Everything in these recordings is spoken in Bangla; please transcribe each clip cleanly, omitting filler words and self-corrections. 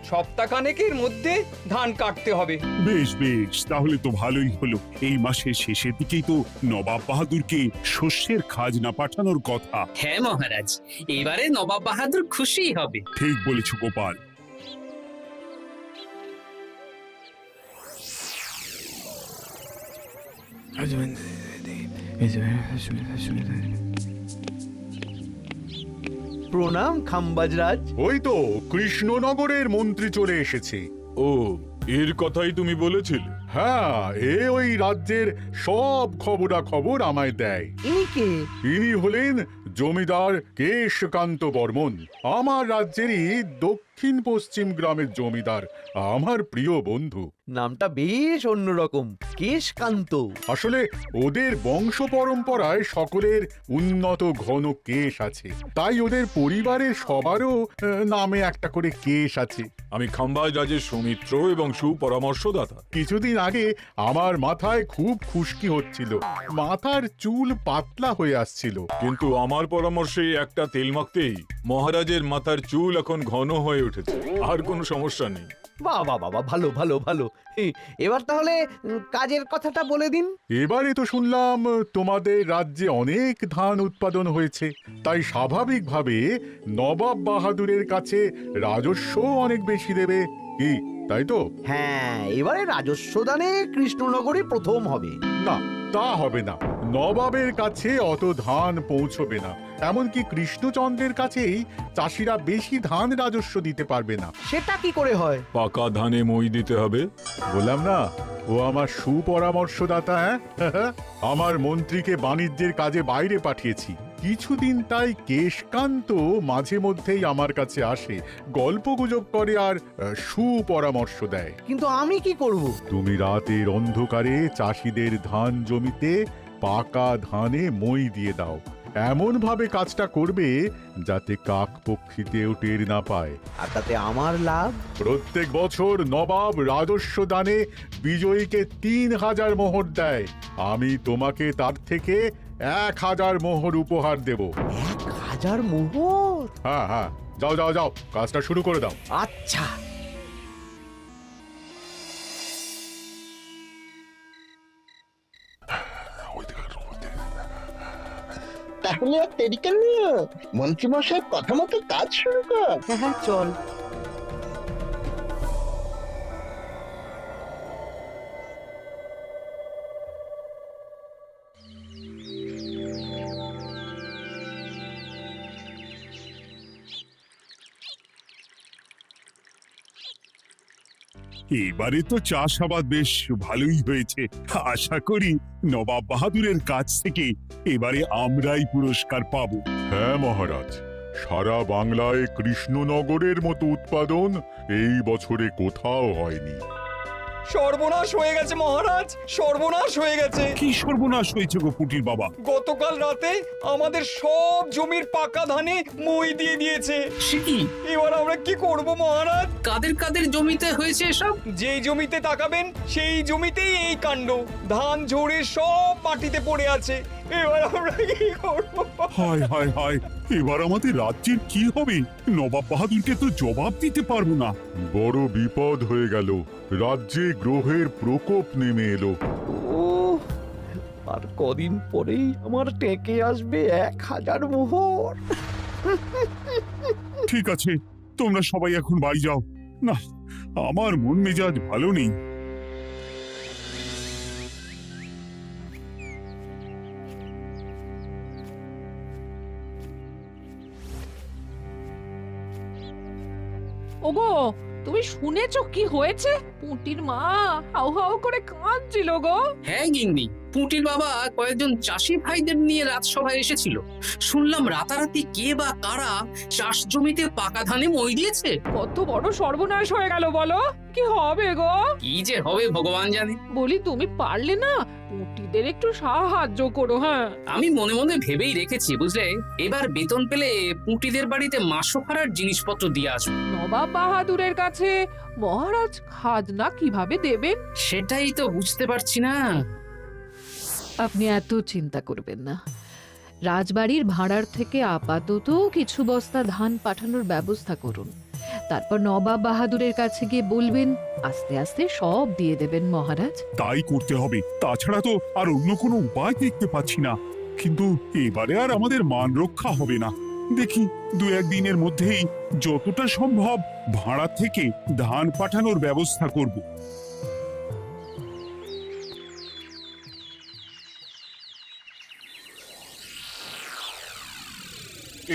সপ্তাহখানেকের মধ্যে ধান কাটতে হবে। বেশ বেশ, তাহলে তো ভালোই হলো। এই মাসের শেষের দিকেই তো নবাব বাহাদুরকে শস্যের খাজনা পাঠানোর কথা। হ্যাঁ মহারাজ, এবারে নবাব বাহাদুর খুশি হবে। ঠিক বলেছ গোপাল। প্রণাম খাম্বাজরাজ। ওই তো কৃষ্ণনগরের মন্ত্রী চলে এসেছে। ও, এর কথাই তুমি বলেছিলে? হ্যাঁ, ওই রাজ্যের সব খবরাখবর আমায় দেয়। ইনি কে? ইনি হলেন জমিদার কেশকান্ত বর্মন, আমার রাজ্যেরই দক্ষিণ পশ্চিম গ্রামের জমিদার, আমার প্রিয় বন্ধু। নামটা বেশ অন্যরকম, কেশকান্ত। আসলে ওদের বংশ পরম্পরায় সকলের উন্নত ঘন কেশ আছে, তাই ওদের পরিবারের সবারও নামে একটা করে কেশ আছে। আমি খাম্বাজ রাজের সৌমিত্র এবং সুপরামর্শদাতা। কিছুদিন আগে আমার মাথায় খুব খুশকি হচ্ছিল, মাথার চুল পাতলা হয়ে আসছিল। কিন্তু আমার পরামর্শে একটা তেল মাখতেই মহারাজের মাথার চুল এখন ঘন হয়ে উঠেছে, আর কোনো সমস্যা নেই। বাহ বাহ বাহ, ভালো ভালো ভালো। এবার তাহলে কাজের কথাটা বলে দিন। এবারে তো শুনলাম তোমাদের রাজ্যে অনেক ধান উৎপাদন হয়েছে, তাই স্বাভাবিকভাবে নবাব বাহাদুরের কাছে রাজস্ব অনেক বেশি দেবে, কি তাই তো? হ্যাঁ, এবারে রাজস্ব দানে কৃষ্ণনগরে প্রথম হবে। না, তা হবে না। নবাবের কাছে অত ধান পৌঁছবে না, এমনকি কৃষ্ণচন্দ্রের কাছেই চাষিরা বেশি ধান রাজস্ব দিতে পারবে না। সেটা কি করে হয়? পাকা ধানে মই দিতে হবে। বললাম না, ও আমার সুপরামর্শদাতা। হ্যাঁ, আমার মন্ত্রীকে বাণিজ্যের কাজে বাইরে পাঠিয়েছি কিছুদিন, তাই কেশকান্ত মাঝে মধ্যেই আমার কাছে আসে, গল্পগুজব করে আর সুপরামর্শ দেয়। কিন্তু আমি কি করব? তুমি রাতের অন্ধকারে চাষিদের ধান জমিতে পাকা ধানে মই দিয়ে দাও, এমন ভাবে কাজটা করবে যাতে কাক পক্ষীতেও টের না পায়। আর তাতে আমার লাভ? প্রত্যেক বছর নবাব রাজস্ব দানে বিজয়ীকে ৩,০০০ মোহর দেয়, আমি তোমাকে তার থেকে ১,০০০ মোহর উপহার দেব। ১,০০০ মোহর? হ্যাঁ হ্যাঁ, যাও যাও যাও, কাজটা শুরু করে দাও। আচ্ছা। তাহলে আর দেরি কেন? মন্ত্রী মশাই কথা মতো কাজ শুরু কর। হ্যাঁ হ্যাঁ, চল। এবারে তো চাষাবাদ বেশ ভালোই হয়েছে। আশা করি নবাব বাহাদুরের কাছ থেকে এবারে আমরাই পুরস্কার পাবো। হ্যাঁ মহারাজ, সারা বাংলায় কৃষ্ণনগরের মতো উৎপাদন এই বছরে কোথাও হয়নি। সর্বনাশ হয়ে গেছে মহারাজ, সর্বনাশ হয়ে গেছে। কি সর্বনাশ হয়েছে গো পুটির বাবা? গতকাল রাতে আমাদের সব জমির পাকা ধানে মই দিয়ে দিয়েছে। সে কি? এবার আমরা কি করব মহারাজ? কাদের কাদের জমিতে হয়েছে এসব? যেই জমিতে তাকাবেন সেই জমিতেই এই কাণ্ড, ধান ঝরে সব মাটিতে পড়ে আছে। এবার আমরা কি করব? হায় হায় হায়, এবার আমাদের রাজ্যের কি হবে? নবাব বাহাদুরকে তো জবাব দিতে পারবো না। বড় বিপদ হয়ে গেল, রাজ্যে গ্রহের প্রকোপ নেমে এলো। ও, আর কদিন পরেই আমার টেকে আসবে ১,০০০ মোহর। ঠিক আছে, তোমরা সবাই এখন বাড়ি যাও। না, আমার মন মেজাজ ভালো নেই। ওগো, তুমি শুনেছো কি হয়েছে? পুঁটির মা হাউ হাউ করে কাঁদছিল গো। হ্যাঁ গিন্নি, পুঁটির বাবা কয়েকজন চাষি ভাইদের নিয়ে রাজসভায় এসেছিল। শুনলাম রাতারাতি কে বা কারা চাষ জমিতে পাকা ধানে মই দিয়েছে। কত বড় সর্বনাশ হয়ে গেল বলো? কি হবে গো? কি যে হবে ভগবান জানে। বলি, তুমি পারলে না পুঁটিদের একটু সাহায্য করো। হ্যাঁ, আমি মনে মনে ভেবেই রেখেছি বুঝলে, এবার বেতন পেলে পুঁটিদের বাড়িতে মাসোহারার জিনিসপত্র দিয়ে আসবো। নবাব বাহাদুরের কাছে মহারাজ খাজনা কিভাবে দেবেন? সেটাই তো বুঝতে পারছি না। আপনি এত চিন্তা করবেন না। রাজবাড়ির ভাড়ার থেকে আপাতত কিছু বস্তা ধান পাঠানোর ব্যবস্থা করুন, তারপর নবাব বাহাদুরের কাছে গিয়ে বলবেন, আস্তে আস্তে সব দিয়ে দেবেন মহারাজ। তাই করতে হবে, তাছাড়া তো আর অন্য কোনো উপায় দেখতে পাচ্ছি না। কিন্তু এবারে আর আমাদের মান রক্ষা হবে না। দেখি 2-1 দিনের মধ্যেই যতটা সম্ভব ভাড়া থেকে ধান পাঠানোর ব্যবস্থা করব।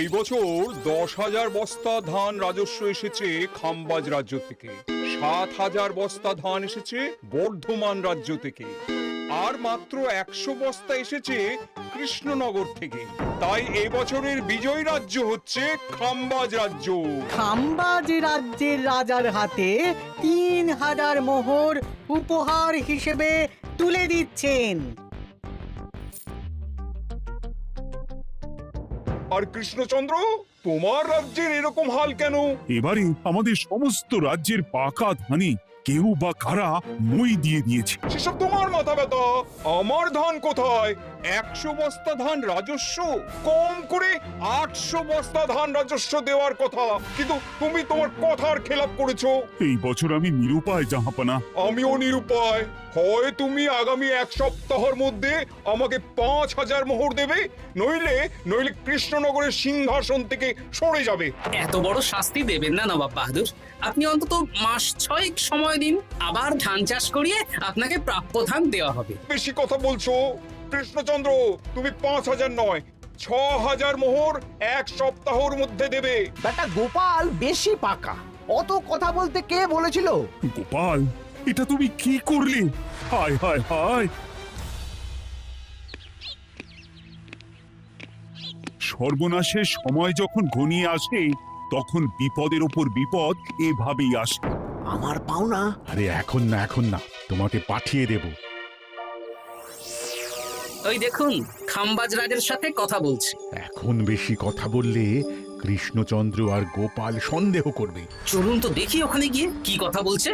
এই বছর 10,000 বস্তা ধান রাজস্ব এসেছে খাম্বাজ রাজ্য থেকে, 7,000 বস্তা ধান এসেছে বর্ধমান রাজ্য থেকে, আর মাত্র 100 বস্তা এসেছে কৃষ্ণনগর থেকে। তাই এবছরের বিজয় রাজ্য হচ্ছে খাম্বাজ রাজ্য। খাম্বাজ রাজ্যের রাজার হাতে 3,000 মোহর উপহার হিসেবে তুলে দিচ্ছেন। আর কৃষ্ণচন্দ্র, তোমার রাজ্যের এরকম হাল কেন? এবারে আমাদের সমস্ত রাজ্যের পাকা ধানে কেউ বা কারা মই দিয়ে দিয়েছে। সেসব তোমার মাথা ব্যথা। আমার ধান কোথায়? 100 বস্তা ধান রাজস্ব, কম করে 800 বস্তা ধান রাজস্ব দেওয়ার কথা, কিন্তু তুমি তোমার কথার খেলাপ করেছো। এই বছর আমি নিরুপায় জাহাপানা। আমিও নিরুপায়। হয় তুমি আগামী 1 সপ্তাহের মধ্যে আমাকে 5,000 মোহর দেবে, নইলে কৃষ্ণনগরের সিংহাসন থেকে সরে যাবে। এত বড় শাস্তি দেবেন না নবাব বাহাদুর। আপনি অন্তত মাস 6 সময় দিন, আবার ধান চাষ করিয়ে আপনাকে প্রাপ্য ধান দেওয়া হবে। বেশি কথা বলছো কৃষ্ণচন্দ্র। তুমি 5,000 নয়, 6,000 মোহর 1 সপ্তাহের মধ্যে দেবে। বেটা গোপাল বেশি পাকা, অত কথা বলতে কে বলেছিল? গোপাল, এটা তুমি কি করলে? হায় হায় হায়! সর্বনাশের সময় যখন ঘনিয়ে আসে তখন বিপদের ওপর বিপদ এভাবেই আসে। আমার পাওনা। আরে এখন না, তোমাকে পাঠিয়ে দেব। ওই দেখুন, খাম্বাজ রাজের সাথে কথা বলছে। এখন বেশি কথা বললে কৃষ্ণচন্দ্র আর গোপাল সন্দেহ করবে। চলুন তো দেখি ওখানে গিয়ে কি কথা বলছে।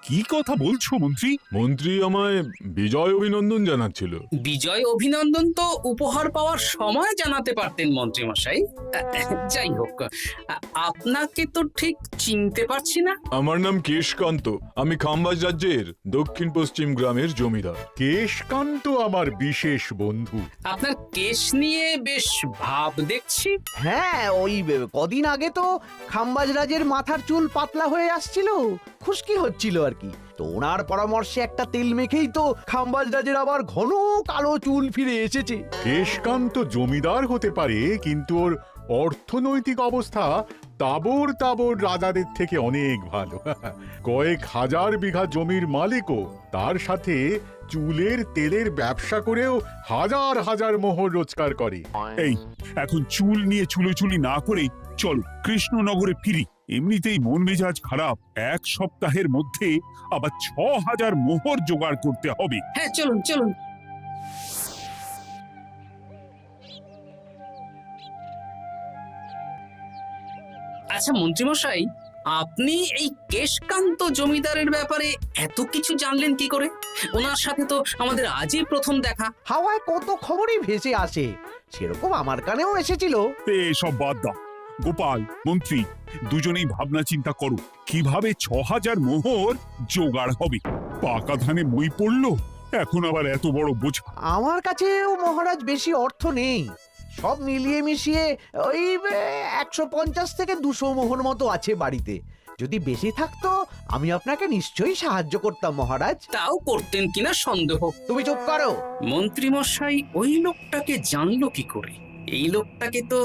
কি কথা বলছো মন্ত্রী? মন্ত্রী আমায় বিজয় অভিনন্দন জানাচ্ছিল। বিজয় অভিনন্দন তো উপহার পাওয়ার সময় জানাতে পারতেন মন্ত্রী মশাই। যাই হোক, আপনাকে তো ঠিক চিনতে পারছি না। আমার নাম কেশকান্ত, আমি খাম্বাজ রাজ্যের দক্ষিণ পশ্চিম গ্রামের জমিদার। কেশকান্ত আমার বিশেষ বন্ধু। আপনার কেশ নিয়ে বেশ ভাব দেখছি। হ্যাঁ, ওই কদিন আগে তো খাম্বাজ রাজের মাথার চুল পাতলা হয়ে আসছিল, খুশকি হচ্ছিল আর কি। তো ওনার পরামর্শে একটা তেল মেখেই তো খাম্বাজ রাজের আবার ঘন কালো চুল ফিরে এসেছে। কেশকান্ত জমিদার হতে পারে, কিন্তু ওর অর্থনৈতিক অবস্থা তাবর রাজাদের থেকে অনেক ভালো। কয়েক হাজার বিঘা জমির মালিকও, তার সাথে চুলের তেলের ব্যবসা করেও হাজার হাজার মোহর রোজগার করে। এই, এখন চুল নিয়ে চুলোচুলি না করে চলো কৃষ্ণনগরে ফিরি। এমনিতেই মন মেজাজ খারাপ, 1 সপ্তাহের মধ্যে আবার 6,000 মোহর জোগাড় করতে হবে। হ্যাঁ, চলুন চলুন। আচ্ছা মন্ত্রীমশাই, আপনি এই কেশকান্ত জমিদারের ব্যাপারে এত কিছু জানলেন কি করে? ওনার সাথে তো আমাদের আজই প্রথম দেখা। হাওয়ায় কত খবরই ভেসে আসে, সেরকম আমার কানেও এসেছিল। এসব বাদ দাও। গোপাল, মন্ত্রী, দুজনেই ভাবনা চিন্তা করো কিভাবে 6,000 মোহর জোগাড় হবে। পাকা ধানে মই পড়লো, এখন আবার এত বড় বোঝা। আমার কাছেও মহারাজ বেশি অর্থ নেই, সব মিলিয়ে মিশিয়ে ওই 150 থেকে 200 মোহর মতো আছে বাড়িতে। যদি বেশি থাকতো আমি আপনাকে নিশ্চয়ই সাহায্য করতাম মহারাজ। তাও করতেন কিনা সন্দেহ। তুমি চুপ করো। মন্ত্রীমশাই ওই লোকটাকে জানলো কি করে? এই লোকটাকে তো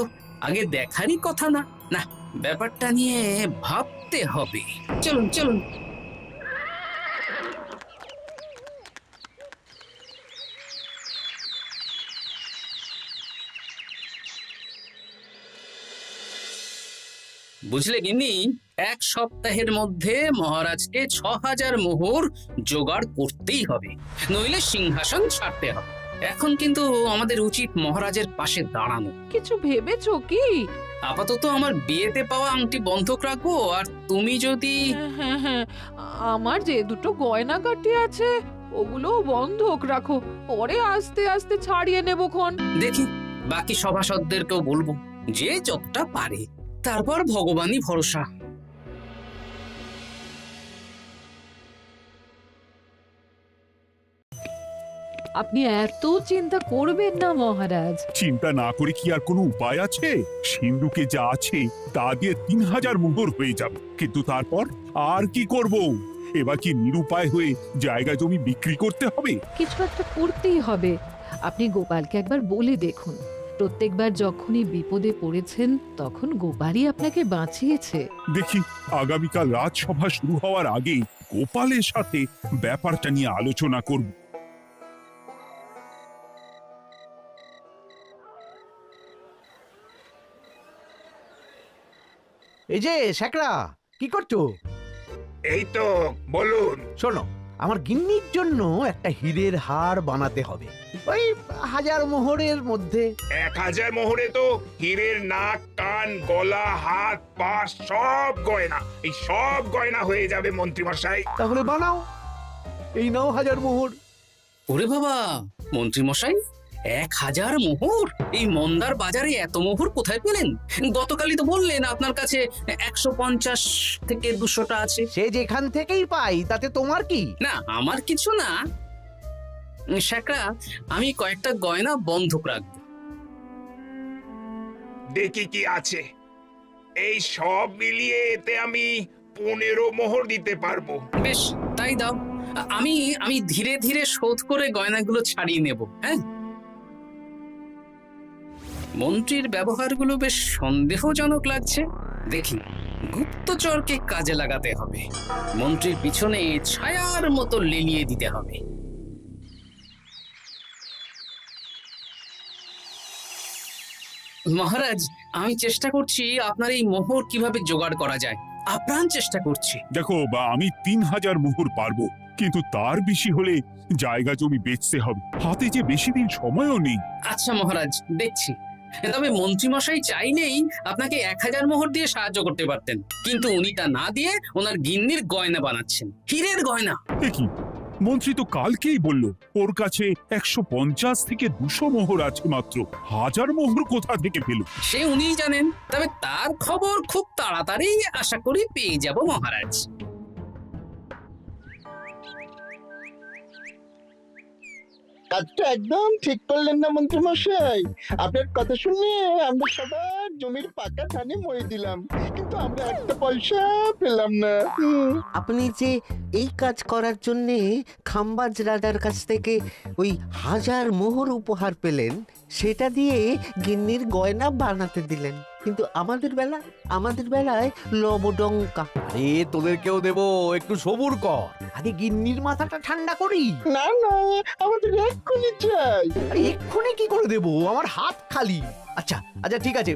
আগে দেখারই কথা না। না, ব্যাপারটা নিয়ে ভাবতে হবে। চলুন চলুন। বুঝলে গিন্নি, 1 সপ্তাহের মধ্যে মহারাজকে 6,000 মোহর জোগাড় করতেই হবে, নইলে সিংহাসন ছাড়তে হবে। এখন কিন্তু আমাদের উচিত মহারাজের পাশে দাঁড়ানো। কিছু ভেবেছো কি? আপাতত আমার বিয়েতে পাওয়া আংটি বন্ধক রাখবো, আর তুমি যদি... হ্যাঁ, আমার যে দুটো গয়নাগাটি আছে ওগুলো বন্ধক রাখো, পরে আস্তে আস্তে ছাড়িয়ে নেবো খন। দেখি, বাকি সভাসদদেরকেও বলবো, যে যতটা পারে। তারপর ভগবানই ভরসা। আপনি এত চিন্তা করবেন না মহারাজ। চিন্তা না করে কি আর কোনো উপায় আছে? সিন্ধুকে যা আছে তা দিয়ে 3000 মোহর হয়ে যাবে, কিন্তু তারপর আর কি করব? এবার কি নিরুপায় হয়ে জায়গা জমি বিক্রি করতে হবে? কিছু একটা করতেই হবে। আপনি গোপালকে একবার বলে দেখুন, প্রত্যেকবার যখনই বিপদে পড়েছেন তখন গোপালই আপনাকে বাঁচিয়েছে। দেখি আগামীকাল রাজসভা শুরু হওয়ার আগেই গোপালের সাথে ব্যাপারটা নিয়ে আলোচনা করব। এই যে শ্যাকরা, কি করছো? এই তো, বলুন। শোনো, আমার গিন্নির জন্য একটা হীরের হার বানাতে হবে, ওই 1000 মোহরের মধ্যে। 1000 মোহরে তো হীরের নাক, কান, গলা, হাত, পা সব গয়না, এই সব গয়না হয়ে যাবে মন্ত্রী মশাই। তাহলে বানাও, এই নাও 1000 মোহর। ওরে বাবা, মন্ত্রী মশাই 1000 মোহর! এই মন্দার বাজারে এত মোহর কোথায় পেলেন? গতকালই তো বললেন আপনার কাছে 150 থেকে 200টা আছে। সে যেখান থেকেই পাই তাতে তোমার কি? না, আমার কিছু না। শ্যাকরা, আমি কয়েকটা গয়না বন্ধক রাখবো। দেখি কি আছে। এই সব মিলিয়ে এতে আমি 15 মোহর দিতে পারবো। বেশ, তাই দাও। আমি ধীরে ধীরে শোধ করে গয়নাগুলো ছাড়িয়ে নেব। হ্যাঁ, মন্ত্রীর ব্যবহারগুলো বেশ সন্দেহজনক লাগছে। দেখি, গুপ্তচরকে কাজে লাগাতে হবে। মন্ত্রীর পিছনে ছায়ার মতো লেলিয়ে দিতে হবে। মহারাজ, আমি চেষ্টা করছি আপনার এই মোহর কিভাবে জোগাড় করা যায়, আপ্রাণ চেষ্টা করছি। দেখো বা, আমি 3000 মোহর পারবো, কিন্তু তার বেশি হলে জায়গা জমি বেচতে হবে, হাতে যে বেশি দিন সময়ও নেই। আচ্ছা মহারাজ, দেখছি। তবে মন্ত্রীমশাই চাইলেই আপনাকে 1000 মোহর দিয়ে সাহায্য করতে পারতেন, কিন্তু উনি তা না দিয়ে ওনার গিন্নির গয়না বানাচ্ছেন, হীরের গয়না। দেখি, মন্ত্রী তো কালকেই বলল ওর কাছে 150 থেকে 200 মোহর আছে মাত্র। 1000 মোহর কোথা থেকে পেল? সে উনিই জানেন। তবে তার খবর খুব তাড়াতাড়ি আশা করি পেয়ে যাব মহারাজ। কাজটা একদম ঠিক করলেন না মন্ত্রী মশাই। আপনার কথা শুনে আমরা সবার জমির পাকা ধানে মই দিলাম, কিন্তু আমরা একটা পয়সা পেলাম না। আপনি যে এই কাজ করার জন্য খাম্বাজ রাজার কাছ থেকে ওই 1000 মোহর উপহার পেলেন, সেটা দিয়ে গিন্নির গয়না বানাতে দিলেন, কিন্তু আমাদের বেলায় লবডঙ্কা। আরে তোদেরকেও দেবো, একটু সবুর কর, আগে গিন্নির মাথাটা ঠান্ডা করি। না না, আমাদের এক্ষুনি চাই। আরে এক্ষুনি কি করে দেবো, আমার হাত খালি। আচ্ছা আচ্ছা, ঠিক আছে,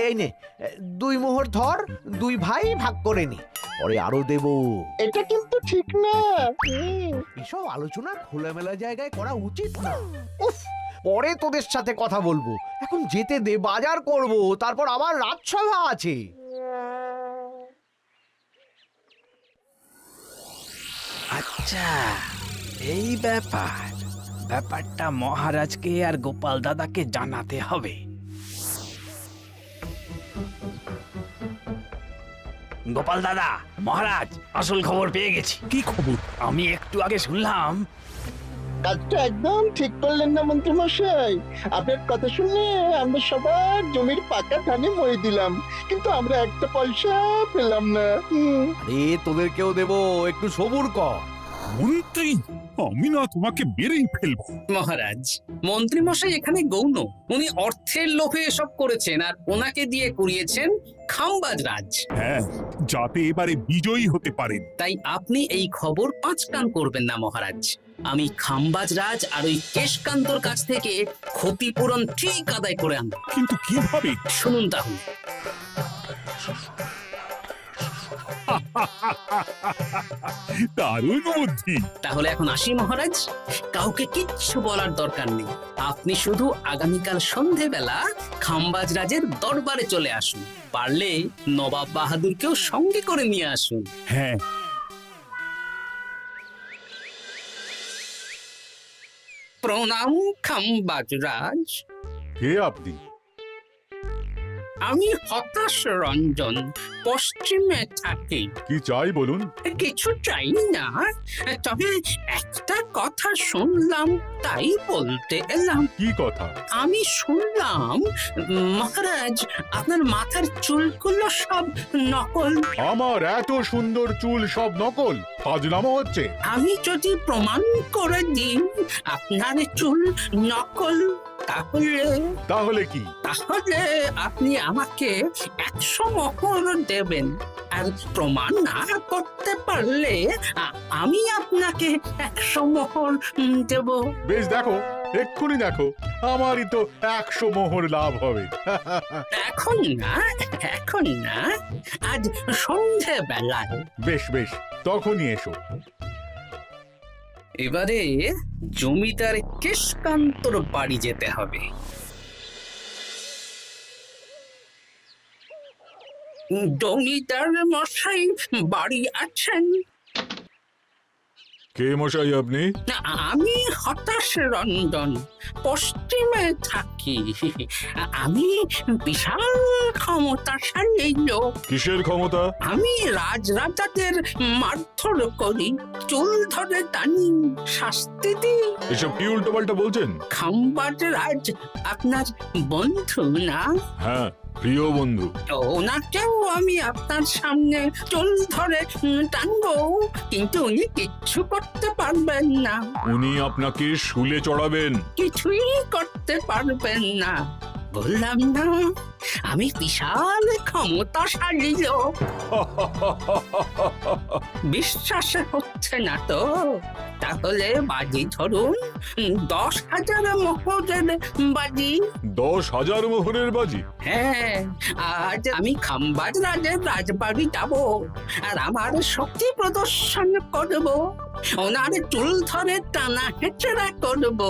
এই নে 2 মোহর ধর, 2 ভাই ভাগ করে নে, পরে আরো দেবো। এটা কিন্তু ঠিক না। এসব আলোচনা খোলামেলা জায়গায় করা উচিত না। উফ, পরে তোদের সাথে কথা বলবো, এখন যেতে দে, বাজার করব, তারপর আবার রাজসভা আছে। আচ্ছা, এই ব্যাপারটা মহারাজকে আর গোপাল দাদাকে জানাতে হবে। গোপাল দাদা, মহারাজ আসল খবর পেয়ে গেছি। কি খবর? আমি একটু আগে শুনলাম। কাজটা একদম ঠিক করলেন না মন্ত্রী মশাই। আপনার কথা শুনে আমরা সবার জমির পাকা ধানে মই দিলাম, কিন্তু আমরা একটা পয়সা পেলাম না। আরে তোদেরকেও দেবো, একটু সবুর কর। মন্ত্রী, আমি না তোমাকে মেরেই ফেলবো। মহারাজ, মন্ত্রী মশাই এখানে গৌণ। উনি অর্থের লোভে এসব করেছেন, আর ওনাকে দিয়ে করিয়েছেন খাম্বাজ রাজ। হ্যাঁ, যাতে এবারে বিজয়ী হতে পারেন। তাই আপনি এই খবর 5 কান করবেন না মহারাজ। আমি খাম্বাজ রাজ আর ওই কেশকান্তর কাছ থেকে ক্ষতিপূরণ ঠিক আদায় করে আনব। কিন্তু কিভাবে? শুনুন তাহলে। দারুণ বুদ্ধি। তাহলে এখন আসি মহারাজ, কাউকে কিচ্ছু বলার দরকার নেই। আপনি শুধু আগামীকাল সন্ধেবেলা খাম্বাজ রাজের দরবারে চলে আসুন, পারলে নবাব বাহাদুরকেও সঙ্গে করে নিয়ে আসুন। হ্যাঁ। প্রণাম খাম্বাজ রাজ। কে আপনি? আমি হতাশ রঞ্জন, পশ্চিমে থাকি। কি চাই বলুন? কিছু চাই না, তবে একটা কথা শুনলাম তাই বলতে এলাম। কি কথা? আমি শুনলাম মহারাজ আপনার মাথার চুলগুলো সব নকল। আমার এত সুন্দর চুল সব নকল? ফাজলামো হচ্ছে। আমি যদি প্রমাণ করে দিই আপনার চুল নকল, তাহলে কি? তাহলে আপনি আমাকে 100 মোহর দেবেন, আর প্রমাণ না করতে পারলে আমি আপনাকে 100 মোহর দেব। বেশ, দেখো, এক্ষুনি দেখো, আমারই তো 100 মোহর লাভ হবে। এখন না, এখন না, আজ সন্ধে বেলায়। বেশ বেশ, তখনই এসো। এবারে জমিদার কেশকান্তর বাড়ি যেতে হবে। জমিদার মশাই বাড়ি আছেন? কে মশাই আপনি? আমি হতাশ রঞ্জন, পশ্চিমে থাকি। আমি বিশাল ক্ষমতাশালী লোক। কিসের ক্ষমতা? আমি রাজাদের মারধর করি, চুল ধরে টানি, শাস্তি দিই। এসব কি উল্টোপাল্টা বলছেন? খাম্বাজ রাজ আপনার বন্ধু না? হ্যাঁ, প্রিয় বন্ধু। ওনাকেও আমি আপনার সামনে চুল ধরে টানবো, কিন্তু উনি কিচ্ছু করতে পারবেন না। উনি আপনাকে শুলে চড়াবেন। কিছুই করতে পারবেন না, বললাম না আমি বিশাল ক্ষমতাশালী লোক। বিশ্বাস হচ্ছে না তো? তাহলে বাজি ধরুন, 10,000 মোহরের বাজি। 10,000 মোহরের বাজি? হ্যাঁ, আজ আমি খাম্বাজ রাজের রাজবাড়ি যাব, আর আমার শক্তি প্রদর্শন করব। ওনার চুল ধরে টানা হেঁচড়া করব,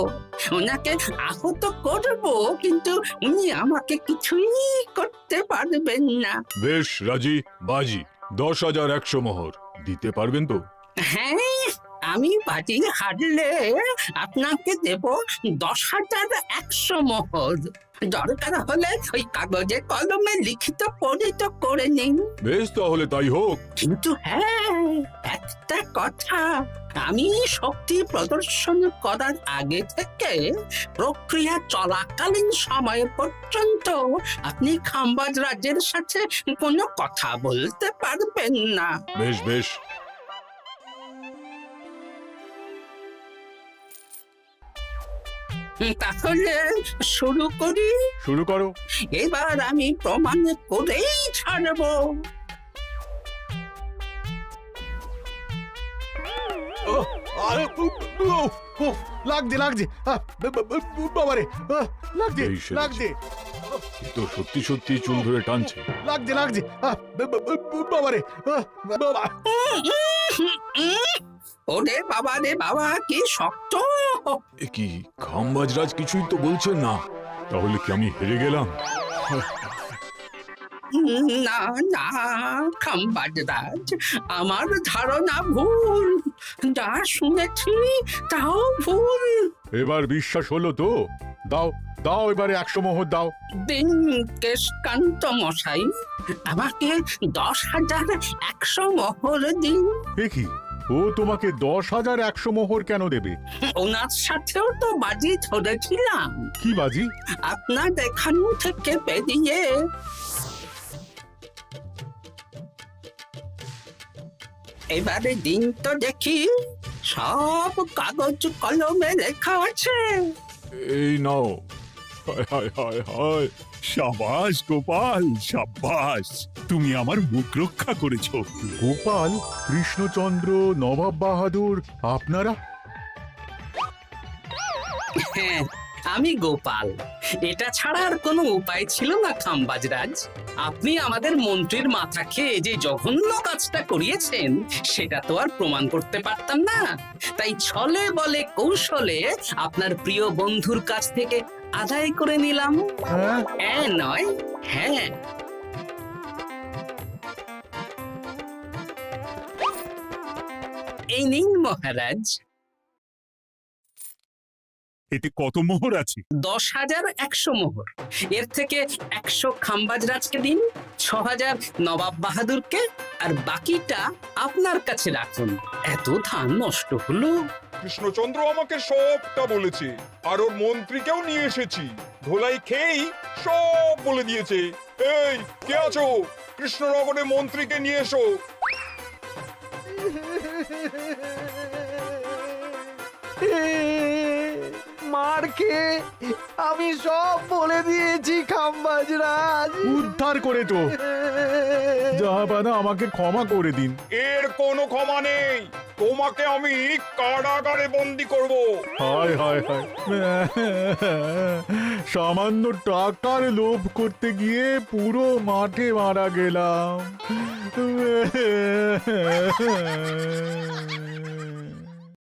ওনাকে আহত করব, কিন্তু উনি আমাকে কিছুই করতে পারবেন না। বেশ রাজি, বাজি 10,100 মোহর দিতে পারবেন তো? হ্যাঁ, আমি বাজি হারলে আপনাকে দেব 10,100 মোহর। দরকার হলে ওই কাগজে কলমে লিখিত পরিত করে নিন। বেশ, তাহলে তাই হোক। কিন্তু হ্যাঁ, একটা কথা, আমি শক্তি প্রদর্শন করার আগে থেকে প্রক্রিয়া চলাকালীন সময় পর্যন্ত আপনি খাম্বাজ রাজের সাথে কোনো কথা বলতে পারবেন না। বেশ বেশ। তাহলে শুরু করি। শুরু করো। এবার আমি প্রমাণ করেই ছাড়বো। লাগছে লাগছে, বাবারে, লাগছে এই সেরেছে। লাগছে, এ তো সত্যি সত্যি চুল ধরে টানছে। লাগছে লাগছে, বাবারে, বাবা। ওরে বাবা রে বাবা, কি শক্ত! এ কি, খাম্বাজরাজ কিছুই তো বলছেন না? তাহলে কি আমি হেরে গেলাম? না না খাম্বাজ রাজ, আমার ধারণা ভুল, যা শুনেছি তাও ভুল। এবার বিশ্বাস হলো তো? দাও দাও, এবারে 100 মোহর দাও। দিন কেশকান্ত মশাই, আমাকে 10,100 মোহর দিন। এ কি, ও তোমাকে 10,100 মোহর কেন দেবে? ওনার সাথেও তো বাজি ধরেছিলাম। কি বাজি? আপনার এখান থেকে বেরিয়ে এবারে দিন তো দেখি, সব কাগজ কলমে লেখা আছে। এই নাও। হায় হায় হায় হায়। সাবাস গোপাল, সাবাস, তুমি আমার মুখ রক্ষা করেছো। গোপাল, কৃষ্ণচন্দ্র, নবাব বাহাদুর, আপনারা? হ্যাঁ, আমি গোপাল। এটা ছাড়া আর কোনো উপায় ছিল না খাম্বাজরাজ। আপনি আমাদের মন্ত্রীর মাথা খেয়ে যে জঘন্য কাজটা করিয়েছেন, সেটা তো আর প্রমাণ করতে পারতাম না। তাই ছলে বলে কৌশলে আপনার প্রিয় বন্ধুর কাছ থেকে আদায় করে নিলাম। হ্যাঁ নয়, হ্যাঁ। এই নিন মহারাজ। এতে কত মোহর আছে? 10,100 মোহর। এর থেকে 100 খাম্বাজ রাজকে দিন, 6,000 নবাব বাহাদুরকে, আর বাকিটা আপনার কাছে রাখুন। এত ধান নষ্ট হলো। কৃষ্ণচন্দ্র আমাকে সবটা বলেছে, আর ওর মন্ত্রীকেও নিয়ে এসেছি। ধোলাই খেয়েই সব বলে দিয়েছে। এই কে আছো? কৃষ্ণনগরে মন্ত্রীকে নিয়ে এসো। মার খেয়ে আমি সব বলে দিয়েছি খাম্বাজ রাজ। উদ্ধার করে তো জাহাপানা, আমাকে ক্ষমা করে দিন। এর কোনো ক্ষমা নেই। তোমাকে আমি কারাগারে বন্দি করব। হায় হায় হায়, সামান্য টাকার লোভ করতে গিয়ে পুরো মাঠে মারা গেলাম।